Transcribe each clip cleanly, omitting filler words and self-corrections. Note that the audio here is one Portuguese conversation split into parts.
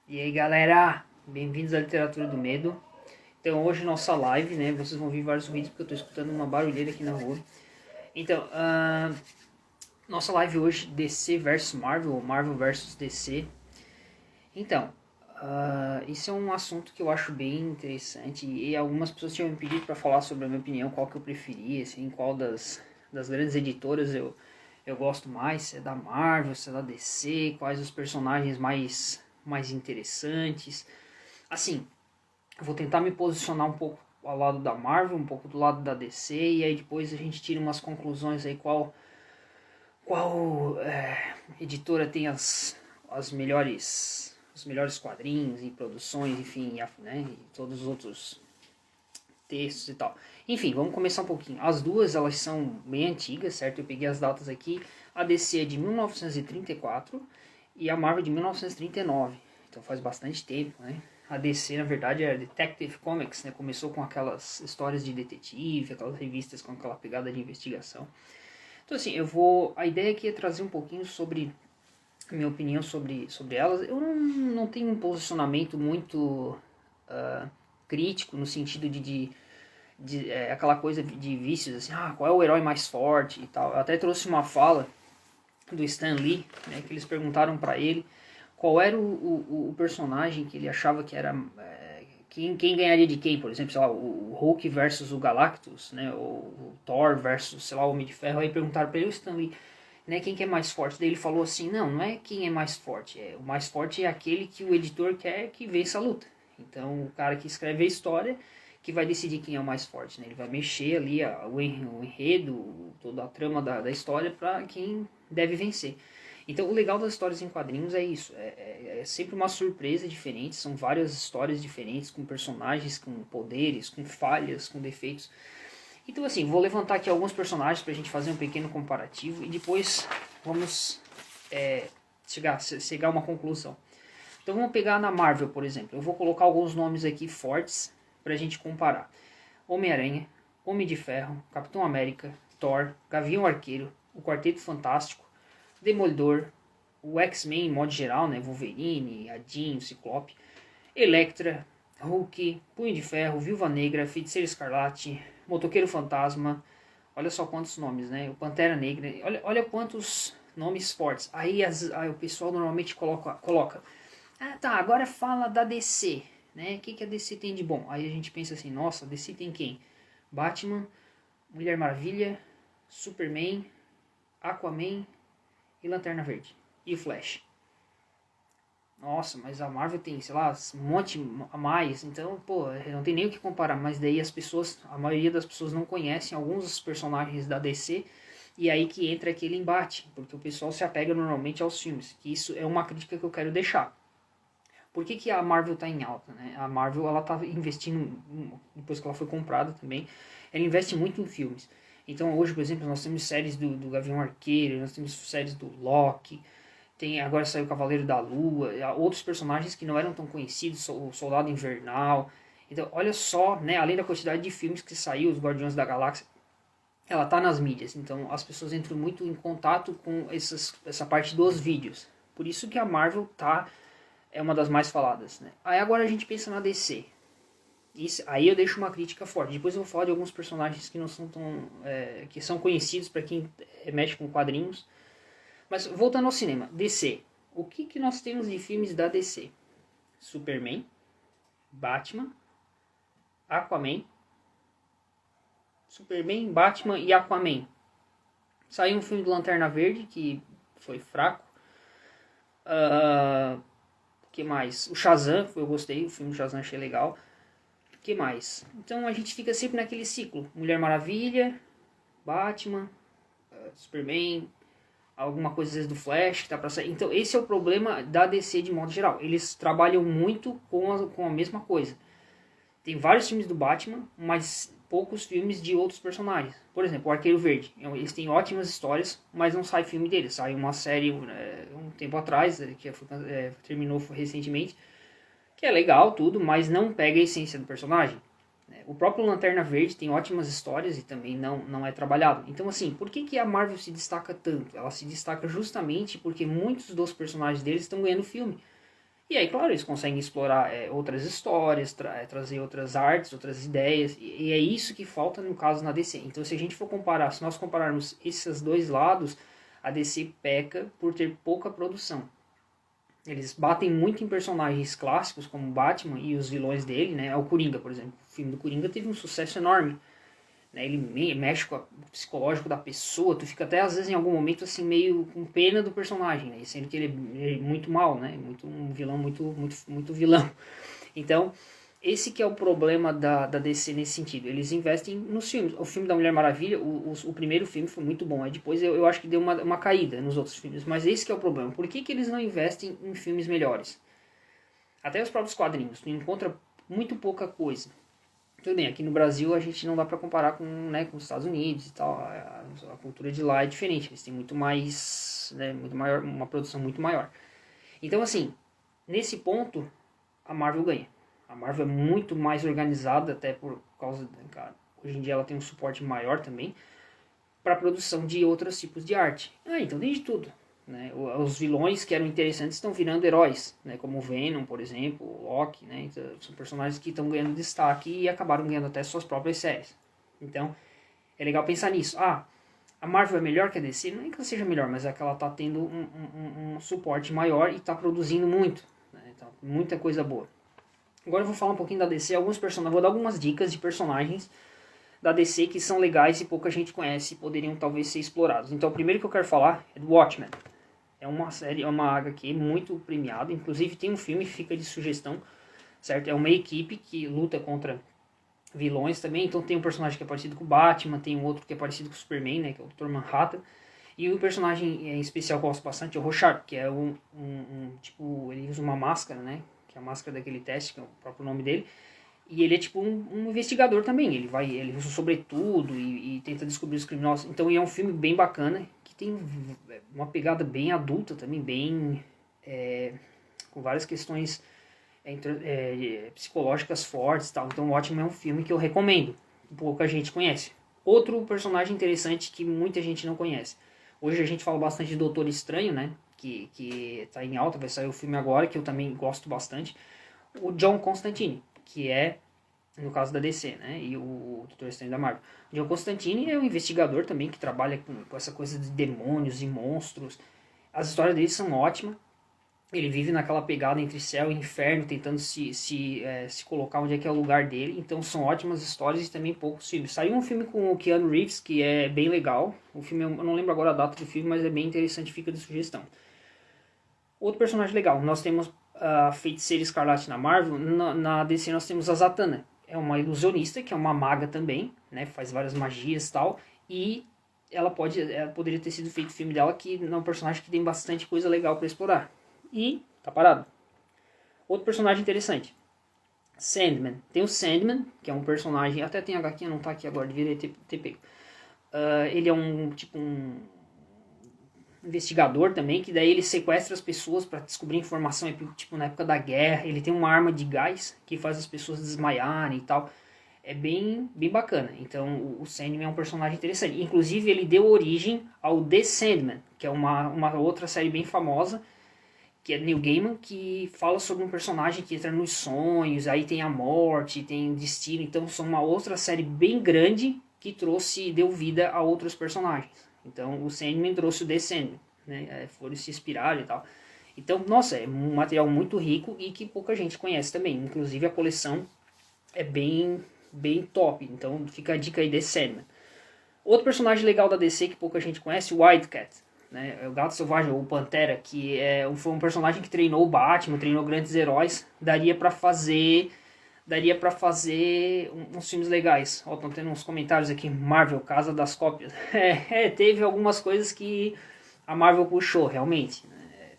E aí galera, bem-vindos à Literatura do Medo. Então hoje nossa live, né, vocês vão ouvir vários ruídos porque eu tô escutando uma barulheira aqui na rua. Então, nossa live hoje, DC versus Marvel, ou Marvel versus DC. Então, isso é um assunto que eu acho bem interessante e algumas pessoas tinham me pedido para falar sobre a minha opinião, qual que eu preferia, assim, qual das grandes editoras eu gosto mais, se é da Marvel, se é da DC, quais os personagens mais interessantes. Assim, eu vou tentar me posicionar um pouco ao lado da Marvel, um pouco do lado da DC, e aí depois a gente tira umas conclusões aí qual editora tem os melhores quadrinhos e produções, enfim, né, e todos os outros textos e tal. Enfim, vamos começar um pouquinho. As duas, elas são bem antigas, certo? Eu peguei as datas aqui. A DC é de 1934 e a Marvel de 1939. Então faz bastante tempo, né? A DC, na verdade, é Detective Comics, né? Começou com aquelas histórias de detetive, aquelas revistas com aquela pegada de investigação. Então, assim, a ideia aqui é trazer um pouquinho sobre a minha opinião sobre elas. Eu não tenho um posicionamento muito crítico, no sentido de aquela coisa de vícios, assim, qual é o herói mais forte e tal. Eu até trouxe uma fala do Stan Lee, né, que eles perguntaram para ele qual era o personagem que ele achava que era quem ganharia de quem, por exemplo, sei lá, o Hulk versus o Galactus, né, o Thor versus, sei lá, o Homem de Ferro. Aí perguntaram para ele, o Stan Lee, né, quem que é mais forte. Daí ele falou assim, não é quem é mais forte, o mais forte é aquele que o editor quer que vença a luta. Então o cara que escreve a história que vai decidir quem é o mais forte, né? Ele vai mexer ali o enredo, toda a trama da história para quem deve vencer. Então o legal das histórias em quadrinhos é isso, é sempre uma surpresa diferente, são várias histórias diferentes, com personagens, com poderes, com falhas, com defeitos. Então assim, vou levantar aqui alguns personagens pra gente fazer um pequeno comparativo e depois vamos chegar a uma conclusão. Então vamos pegar na Marvel, por exemplo. Eu vou colocar alguns nomes aqui fortes pra gente comparar. Homem-Aranha, Homem de Ferro, Capitão América, Thor, Gavião Arqueiro, o Quarteto Fantástico, Demolidor, o X-Men em modo geral, né? Wolverine, a Jean, o Ciclope, Elektra, Hulk, Punho de Ferro, Viúva Negra, Feiticeiro Escarlate, Motoqueiro Fantasma, olha só quantos nomes, né? O Pantera Negra, olha quantos nomes fortes. Aí o pessoal normalmente coloca tá, agora fala da DC, né? O que a DC tem de bom? Aí a gente pensa assim, nossa, a DC tem quem? Batman, Mulher Maravilha, Superman, Aquaman e Lanterna Verde. E o Flash. Nossa, mas a Marvel tem, sei lá, um monte a mais. Então, pô, não tem nem o que comparar. Mas daí a maioria das pessoas não conhecem alguns dos personagens da DC. E aí que entra aquele embate. Porque o pessoal se apega normalmente aos filmes. Que isso é uma crítica que eu quero deixar. Por que a Marvel está em alta, né? A Marvel, ela tá investindo, depois que ela foi comprada também, ela investe muito em filmes. Então hoje, por exemplo, nós temos séries do Gavião Arqueiro, nós temos séries do Loki, agora saiu o Cavaleiro da Lua, outros personagens que não eram tão conhecidos, o Soldado Invernal. Então, olha só, né, além da quantidade de filmes que saiu, os Guardiões da Galáxia, ela tá nas mídias. Então, as pessoas entram muito em contato com essa parte dos vídeos. Por isso que a Marvel é uma das mais faladas, né? Aí agora a gente pensa na DC. Aí eu deixo uma crítica forte. Depois eu vou falar de alguns personagens que não são tão que são conhecidos para quem mexe com quadrinhos. Mas voltando ao cinema, DC. O que nós temos de filmes da DC? Superman, Batman, Aquaman, Superman, Batman e Aquaman. Saiu um filme do Lanterna Verde que foi fraco. Que mais? O Shazam, eu gostei, o filme do Shazam achei legal. Que mais? Então a gente fica sempre naquele ciclo. Mulher Maravilha, Batman, Superman, alguma coisa às vezes do Flash que tá pra sair. Então esse é o problema da DC de modo geral. Eles trabalham muito com a mesma coisa. Tem vários filmes do Batman, mas poucos filmes de outros personagens. Por exemplo, o Arqueiro Verde. Eles têm ótimas histórias, mas não sai filme deles. Sai uma série um tempo atrás, que terminou recentemente, que é legal tudo, mas não pega a essência do personagem. O próprio Lanterna Verde tem ótimas histórias e também não é trabalhado. Então, assim, por que a Marvel se destaca tanto? Ela se destaca justamente porque muitos dos personagens deles estão ganhando filme. E aí, claro, eles conseguem explorar outras histórias, trazer outras artes, outras ideias, e é isso que falta no caso na DC. Então, se a gente for comparar, se nós compararmos esses dois lados, a DC peca por ter pouca produção. Eles batem muito em personagens clássicos, como Batman e os vilões dele, né? O Coringa, por exemplo. O filme do Coringa teve um sucesso enorme. Né? Ele mexe com o psicológico da pessoa, tu fica até às vezes em algum momento assim meio com pena do personagem, né? Sendo que ele é muito mal, né? Um vilão muito vilão. Então, esse que é o problema da DC nesse sentido. Eles investem nos filmes. O filme da Mulher Maravilha, o primeiro filme foi muito bom. Aí depois eu acho que deu uma caída nos outros filmes. Mas esse que é o problema. Por que eles não investem em filmes melhores? Até os próprios quadrinhos. Tu encontra muito pouca coisa. Tudo bem, aqui no Brasil a gente não dá pra comparar com os Estados Unidos e tal. A cultura de lá é diferente. Eles têm muito mais, né, muito maior, uma produção muito maior. Então, assim, nesse ponto, a Marvel ganha. A Marvel é muito mais organizada, até por causa, cara, hoje em dia ela tem um suporte maior também para a produção de outros tipos de arte. Então tem de tudo. Né? Os vilões que eram interessantes estão virando heróis, né? Como o Venom, por exemplo, o Loki, né? Então, são personagens que estão ganhando destaque e acabaram ganhando até suas próprias séries. Então, é legal pensar nisso. A Marvel é melhor que a DC? Não é que ela seja melhor, mas é que ela está tendo um suporte maior e está produzindo muito. Né? Então, muita coisa boa. Agora eu vou falar um pouquinho da DC, vou dar algumas dicas de personagens da DC que são legais e pouca gente conhece e poderiam talvez ser explorados. Então o primeiro que eu quero falar é do Watchmen. É uma série, é uma HQ muito premiada, inclusive tem um filme que fica de sugestão, certo? É uma equipe que luta contra vilões também, então tem um personagem que é parecido com o Batman, tem um outro que é parecido com o Superman, né, que é o Dr. Manhattan, e o personagem em especial que eu gosto bastante é o Rorschach, que é tipo, ele usa uma máscara, né, que é a máscara daquele teste, que é o próprio nome dele, e ele é tipo um investigador também, ele usa sobretudo e tenta descobrir os criminosos, então é um filme bem bacana, que tem uma pegada bem adulta também, bem com várias questões psicológicas fortes e tal. Então o Watchmen é um filme que eu recomendo, pouca gente conhece. Outro personagem interessante que muita gente não conhece. Hoje a gente fala bastante de Doutor Estranho, né? Que tá em alta, vai sair o filme agora, que eu também gosto bastante. O John Constantine, que é, no caso da DC, né? E o Doutor Estranho da Marvel. O John Constantine é um investigador também que trabalha com essa coisa de demônios e monstros. As histórias dele são ótimas. Ele vive naquela pegada entre céu e inferno, tentando se colocar onde é que é o lugar dele. Então são ótimas histórias e também poucos filmes. Saiu um filme com o Keanu Reeves, que é bem legal. O filme, eu não lembro agora a data do filme, mas é bem interessante, fica de sugestão. Outro personagem legal, nós temos a Feiticeira Escarlate na Marvel. Na DC nós temos a Zatanna. É uma ilusionista, que é uma maga também, né? Faz várias magias e tal. E ela poderia ter sido feito o filme dela, que é um personagem que tem bastante coisa legal para explorar. E tá parado. Outro personagem interessante, Sandman. Tem o Sandman, que é um personagem, até tem HQ, não tá aqui agora, deveria ter pego. Ele é um investigador também, que daí ele sequestra as pessoas para descobrir informação, tipo na época da guerra. Ele tem uma arma de gás que faz as pessoas desmaiarem e tal. É bem bacana. Então o Sandman é um personagem interessante. Inclusive ele deu origem ao The Sandman, que é uma outra série bem famosa, que é Neil Gaiman, que fala sobre um personagem que entra nos sonhos, aí tem a morte, tem o destino. Então são uma outra série bem grande que deu vida a outros personagens. Então o Sandman trouxe o The Sandman, né? Foram se inspirar e tal. Então, nossa, é um material muito rico e que pouca gente conhece também. Inclusive a coleção é bem top. Então fica a dica aí, The Sandman. Outro personagem legal da DC que pouca gente conhece, o Wildcat. Né, o Gato Selvagem, ou Pantera, que foi um personagem que treinou o Batman, treinou grandes heróis. Daria pra fazer uns filmes legais. Ó, estão tendo uns comentários aqui, Marvel, Casa das Cópias. Teve algumas coisas que a Marvel puxou, realmente.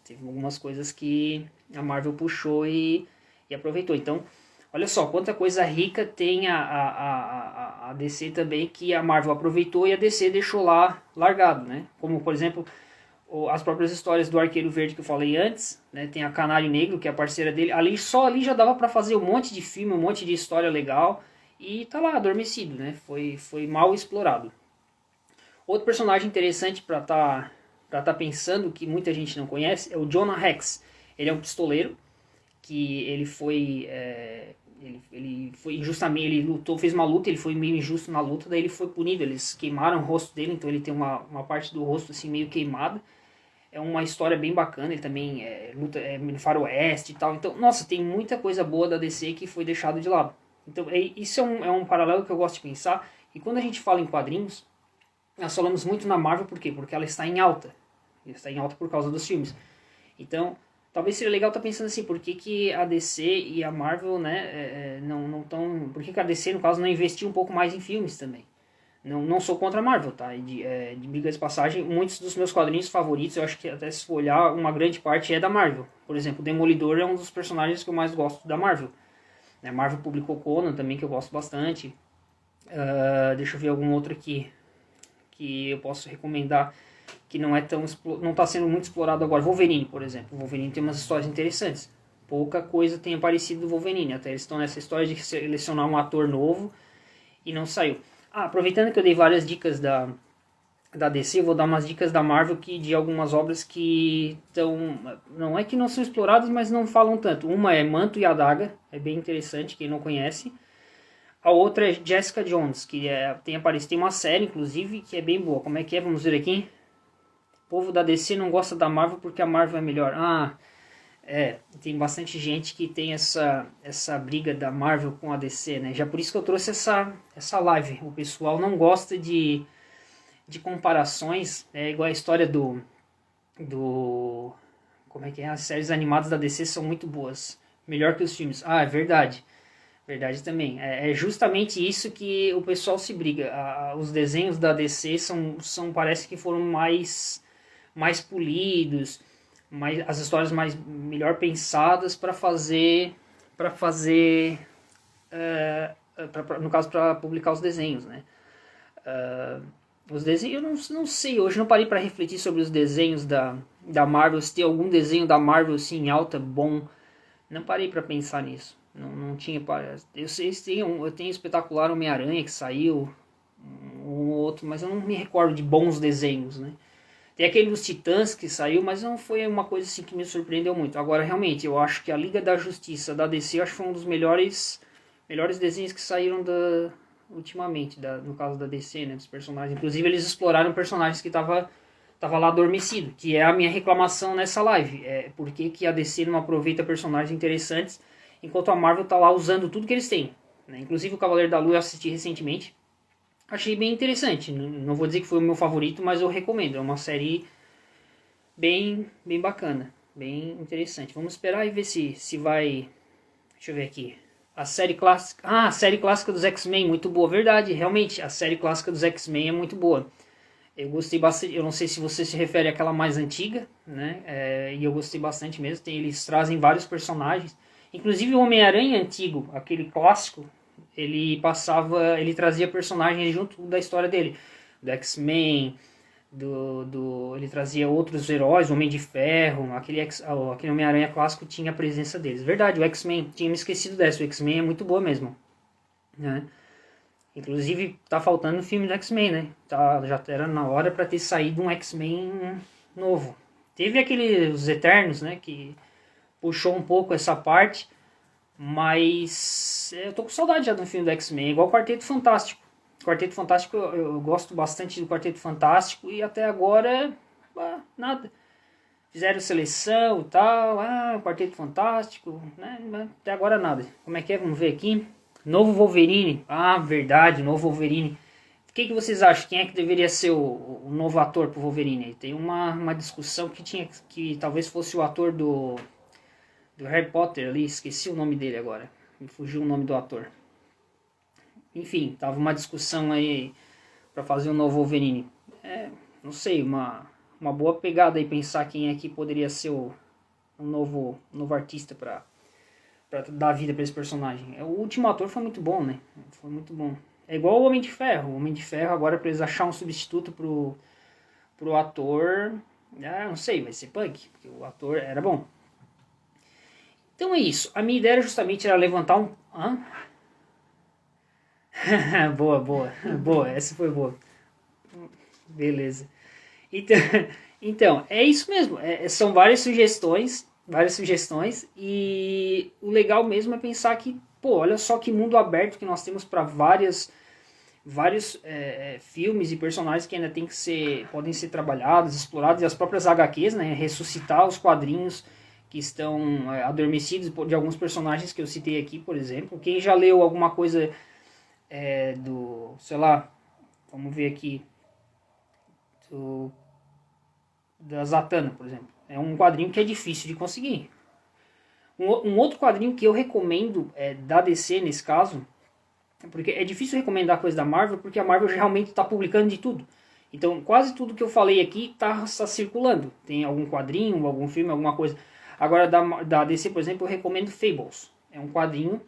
Teve algumas coisas que a Marvel puxou e aproveitou. Então, olha só, quanta coisa rica tem a DC também, que a Marvel aproveitou e a DC deixou lá largado, né? Como, por exemplo, as próprias histórias do Arqueiro Verde que eu falei antes, né? Tem a Canário Negro, que é a parceira dele. Só ali já dava pra fazer um monte de filme, um monte de história legal, e tá lá, adormecido, né? Foi mal explorado. Outro personagem interessante pra tá pensando, que muita gente não conhece, é o Jonah Hex. Ele é um pistoleiro, que ele foi... ele foi injustamente, ele lutou, fez uma luta, ele foi meio injusto na luta, daí ele foi punido, eles queimaram o rosto dele, então ele tem uma parte do rosto assim meio queimada. É uma história bem bacana, ele também luta no faroeste e tal. Então, nossa, tem muita coisa boa da DC que foi deixado de lado. Então, isso é um paralelo que eu gosto de pensar. E quando a gente fala em quadrinhos, nós falamos muito na Marvel, por quê? Porque ela está em alta. Ela está em alta por causa dos filmes. Então, talvez seria legal estar pensando assim, por que a DC e a Marvel, né, não estão... Por que a DC, no caso, não investiu um pouco mais em filmes também? Não sou contra a Marvel, tá? De briga de passagem, muitos dos meus quadrinhos favoritos, eu acho que até se for olhar, uma grande parte é da Marvel. Por exemplo, o Demolidor é um dos personagens que eu mais gosto da Marvel. A Marvel publicou Conan também, que eu gosto bastante. Deixa eu ver algum outro aqui que eu posso recomendar, que não está sendo muito explorado agora. Wolverine, por exemplo. Wolverine tem umas histórias interessantes. Pouca coisa tem aparecido do Wolverine. Até eles estão nessa história de selecionar um ator novo e não saiu. Aproveitando que eu dei várias dicas da DC, eu vou dar umas dicas da Marvel de algumas obras que estão... Não é que não são exploradas, mas não falam tanto. Uma é Manto e Adaga, é bem interessante, quem não conhece. A outra é Jessica Jones, que tem aparecido, tem uma série, inclusive, que é bem boa. Como é que é? Vamos ver aqui. O povo da DC não gosta da Marvel porque a Marvel é melhor. Tem bastante gente que tem essa briga da Marvel com a DC, né? Já por isso que eu trouxe essa live. O pessoal não gosta de comparações, é igual a história do como é que é? As séries animadas da DC são muito boas, melhor que os filmes. É verdade. Verdade também. É justamente isso que o pessoal se briga. Os desenhos da DC parece que foram mais polidos, as histórias melhor pensadas para fazer no caso para publicar os desenhos, né? Os desenhos, eu não sei, hoje não parei para refletir sobre os desenhos da Marvel, se tem algum desenho da Marvel assim, em alta bom, não parei para pensar nisso, não tinha, eu sei, eu tenho Espetacular Homem-Aranha que saiu, um outro, mas eu não me recordo de bons desenhos, né? Tem aquele dos Titãs que saiu, mas não foi uma coisa assim que me surpreendeu muito. Agora, realmente, eu acho que a Liga da Justiça da DC, eu acho que foi um dos melhores desenhos que saíram ultimamente, no caso da DC, né, dos personagens. Inclusive, eles exploraram personagens que tava lá adormecido, que é a minha reclamação nessa live. Por que a DC não aproveita personagens interessantes, enquanto a Marvel tá lá usando tudo que eles têm, né? Inclusive, o Cavaleiro da Lua eu assisti recentemente. Achei bem interessante. Não vou dizer que foi o meu favorito, mas eu recomendo. É uma série bem bacana, bem interessante. Vamos esperar e ver se vai... Deixa eu ver aqui. A série clássica... a série clássica dos X-Men, muito boa. Verdade, realmente, a série clássica dos X-Men é muito boa. Eu gostei bastante. Eu não sei se você se refere àquela mais antiga, né? E eu gostei bastante mesmo. Eles trazem vários personagens. Inclusive o Homem-Aranha antigo, aquele clássico, ele trazia personagens junto da história dele, do X-Men, ele trazia outros heróis, o Homem de Ferro, aquele Homem-Aranha clássico tinha a presença deles. Verdade, o X-Men, tinha me esquecido dessa, o X-Men é muito boa mesmo, né? Inclusive, tá faltando um filme do X-Men, né? Já era na hora para ter saído um X-Men novo. Teve os Eternos, né, que puxou um pouco essa parte, mas eu tô com saudade já do filme do X-Men, igual o Quarteto Fantástico. O Quarteto Fantástico, eu gosto bastante do Quarteto Fantástico e até agora, nada. Fizeram seleção e tal, Quarteto Fantástico, né? Até agora nada. Como é que é? Vamos ver aqui. Novo Wolverine. Verdade, novo Wolverine. O que vocês acham? Quem é que deveria ser o novo ator pro Wolverine? Tem uma discussão que talvez fosse o ator do Harry Potter ali, esqueci o nome dele agora, me fugiu o nome do ator. Enfim, tava uma discussão aí para fazer um novo Wolverine. Não sei, uma boa pegada aí pensar quem é que poderia ser um novo artista para dar vida para esse personagem. O último ator foi muito bom, né? Foi muito bom. É igual o Homem de Ferro. O Homem de Ferro agora para eles achar um substituto pro ator, não sei, vai ser punk, porque o ator era bom. Então é isso. A minha ideia justamente era levantar um... Boa. Essa foi boa. Beleza. Então é isso mesmo. São várias sugestões. várias sugestões. E o legal mesmo é pensar que, pô, olha só que mundo aberto que nós temos para vários filmes e personagens que ainda podem ser trabalhados, explorados, e as próprias HQs, né, ressuscitar os quadrinhos que estão adormecidos de alguns personagens que eu citei aqui, por exemplo. Quem já leu alguma coisa sei lá, vamos ver aqui, da Zatanna, por exemplo. É um quadrinho que é difícil de conseguir. Um outro quadrinho que eu recomendo da DC nesse caso, porque é difícil recomendar coisa da Marvel, porque a Marvel realmente está publicando de tudo. Então, quase tudo que eu falei aqui está circulando. Tem algum quadrinho, algum filme, alguma coisa. Agora, da DC, por exemplo, eu recomendo Fables. É um quadrinho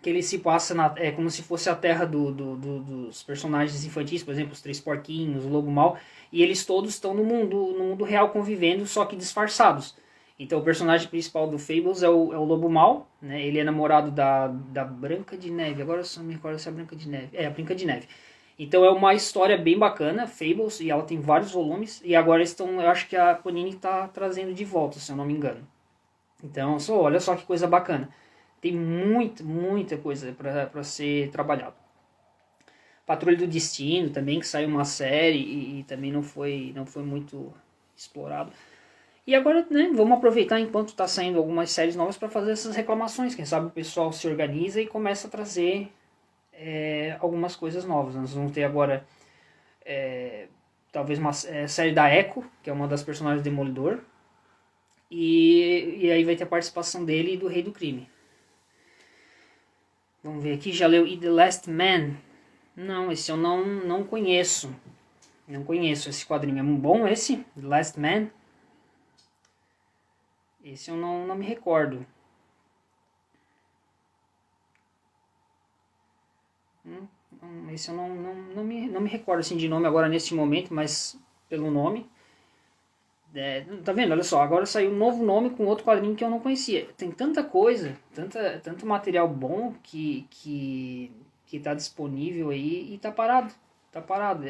que ele se passa como se fosse a terra dos personagens infantis, por exemplo, os Três Porquinhos, o Lobo Mau, e eles todos estão no mundo real convivendo, só que disfarçados. Então o personagem principal do Fables é o Lobo Mau, né? Ele é namorado da Branca de Neve, agora eu só me recordo se é a Branca de Neve. É, a Branca de Neve. Então é uma história bem bacana, Fables, e ela tem vários volumes, e agora eu acho que a Panini está trazendo de volta, se eu não me engano. Então, olha só que coisa bacana. Tem muita coisa para ser trabalhado. Patrulha do Destino também, que saiu uma série e também não foi muito explorado. E agora, né, vamos aproveitar enquanto está saindo algumas séries novas para fazer essas reclamações. Quem sabe o pessoal se organiza e começa a trazer algumas coisas novas. Nós vamos ter agora talvez uma série da Echo, que é uma das personagens do Demolidor. E aí vai ter a participação dele e do Rei do Crime. Vamos ver aqui, já leu E The Last Man? Não, esse eu não conheço. Não conheço esse quadrinho. É bom esse? The Last Man? Esse eu não me recordo. Esse eu não me recordo assim, de nome agora neste momento, mas pelo nome. Tá vendo? Olha só, agora saiu um novo nome com outro quadrinho que eu não conhecia. Tem tanta coisa, tanto material bom que tá disponível aí e tá parado. Tá parado.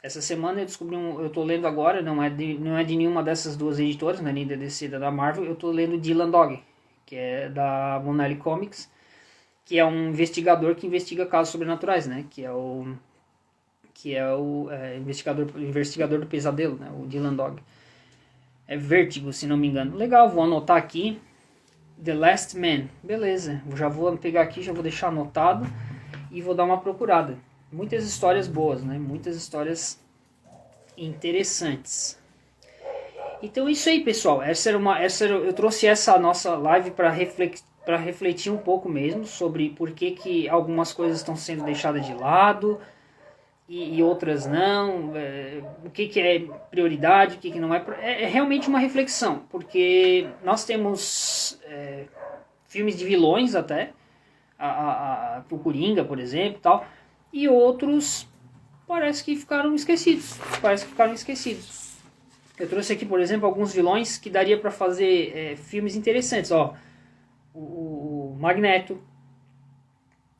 Essa semana eu descobri eu tô lendo agora, não é de nenhuma dessas duas editoras, né, nem da DC, da Marvel, eu tô lendo Dylan Dog, que é da Monelli Comics, que é um investigador que investiga casos sobrenaturais, né, que é o investigador do pesadelo, né, o Dylan Dog. É Vértigo, se não me engano. Legal, vou anotar aqui. The Last Man. Beleza, já vou pegar aqui, já vou deixar anotado e vou dar uma procurada. Muitas histórias boas, né? Muitas histórias interessantes. Então é isso aí, pessoal. Eu trouxe essa nossa live para refletir um pouco mesmo sobre por que algumas coisas estão sendo deixadas de lado e outras não, o que é prioridade, o que não é. É realmente uma reflexão, porque nós temos filmes de vilões até, o Coringa, por exemplo, tal, e outros parece que ficaram esquecidos. Eu trouxe aqui, por exemplo, alguns vilões que daria para fazer filmes interessantes. Ó, o Magneto,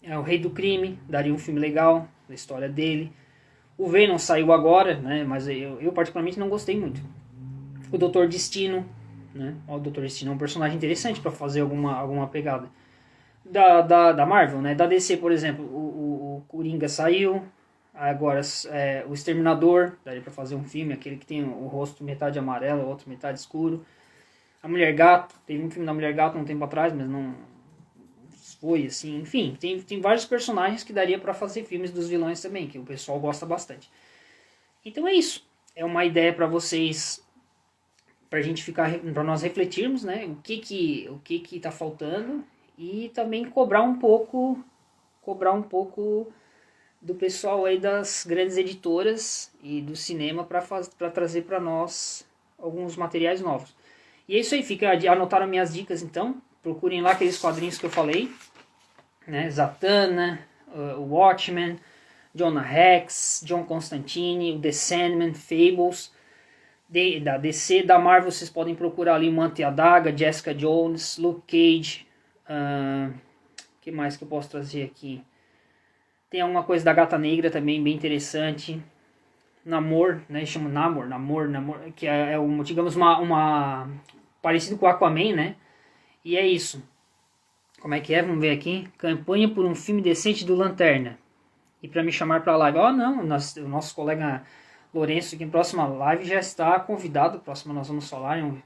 é o Rei do Crime, daria um filme legal da história dele. O Venom saiu agora, né, mas eu particularmente não gostei muito. O Doutor Destino, né? O Doutor Destino é um personagem interessante para fazer alguma pegada. Da Marvel, né? Da DC, por exemplo, o Coringa saiu. Agora, o Exterminador, daria para fazer um filme, aquele que tem o rosto metade amarelo, outro metade escuro. A Mulher Gato, teve um filme da Mulher Gato um tempo atrás, mas não foi assim. Enfim, tem vários personagens que daria para fazer filmes dos vilões também, que o pessoal gosta bastante. Então é isso. É uma ideia para vocês, para nós refletirmos, né? O que tá faltando e também cobrar um pouco do pessoal aí das grandes editoras e do cinema para trazer para nós alguns materiais novos. E é isso aí, anotaram minhas dicas então, procurem lá aqueles quadrinhos que eu falei, né? Zatanna, o Watchmen, Jonah Hex, John Constantine, o The Sandman, Fables, da DC, da Marvel vocês podem procurar ali Manta e Adaga, Jessica Jones, Luke Cage, que mais que eu posso trazer aqui? Tem alguma coisa da Gata Negra também, bem interessante. Namor, né? Chama Namor, que é digamos uma parecido com o Aquaman, né? E é isso. Como é que é? Vamos ver aqui. Campanha por um filme decente do Lanterna. E para me chamar para a live. Não, o nosso colega Lourenço, aqui na próxima live, já está convidado. Próxima nós vamos falar, é um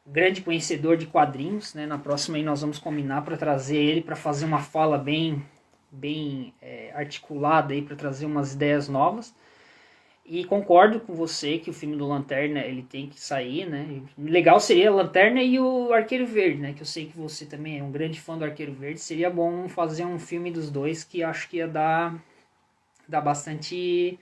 grande conhecedor de quadrinhos, né? Na próxima aí nós vamos combinar para trazer ele para fazer uma fala bem articulada aí, para trazer umas ideias novas. E concordo com você que o filme do Lanterna ele tem que sair, né? Legal seria a Lanterna e o Arqueiro Verde, né? Que eu sei que você também é um grande fã do Arqueiro Verde. Seria bom fazer um filme dos dois, que acho que ia dar bastante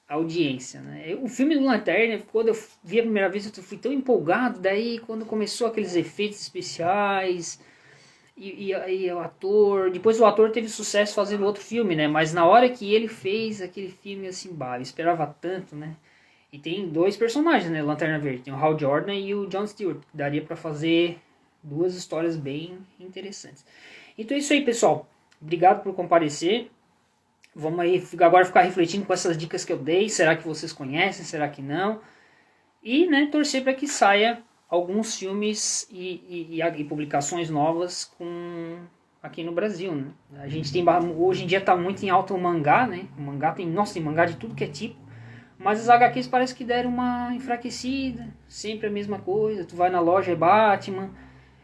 audiência, né? O filme do Lanterna, quando eu vi a primeira vez, eu fui tão empolgado. Daí, quando começou aqueles efeitos especiais e o ator... Depois o ator teve sucesso fazendo outro filme, né? Mas na hora que ele fez aquele filme, assim, eu esperava tanto, né? E tem dois personagens, né? Lanterna Verde. Tem o Hal Jordan e o John Stewart. Daria pra fazer duas histórias bem interessantes. Então é isso aí, pessoal. Obrigado por comparecer. Vamos aí agora ficar refletindo com essas dicas que eu dei. Será que vocês conhecem? Será que não? E, né, torcer para que saia alguns filmes e publicações novas aqui no Brasil, né? A gente tem, hoje em dia está muito em alta o mangá, né? O mangá tem mangá de tudo que é tipo, mas as HQs parece que deram uma enfraquecida, sempre a mesma coisa. Tu vai na loja, é Batman,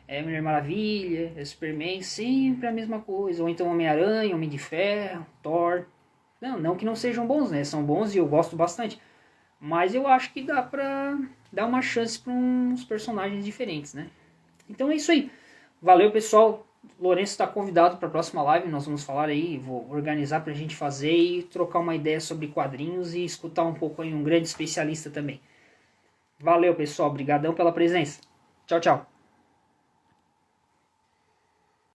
é Mulher Maravilha, é Superman, sempre a mesma coisa. Ou então Homem-Aranha, Homem de Ferro, Thor. Não que não sejam bons, né? São bons e eu gosto bastante. Mas eu acho que dá pra dar uma chance para uns personagens diferentes, né? Então é isso aí. Valeu, pessoal. Lourenço está convidado para a próxima live. Nós vamos falar aí, vou organizar para a gente fazer e trocar uma ideia sobre quadrinhos e escutar um pouco aí um grande especialista também. Valeu, pessoal. Obrigadão pela presença. Tchau, tchau.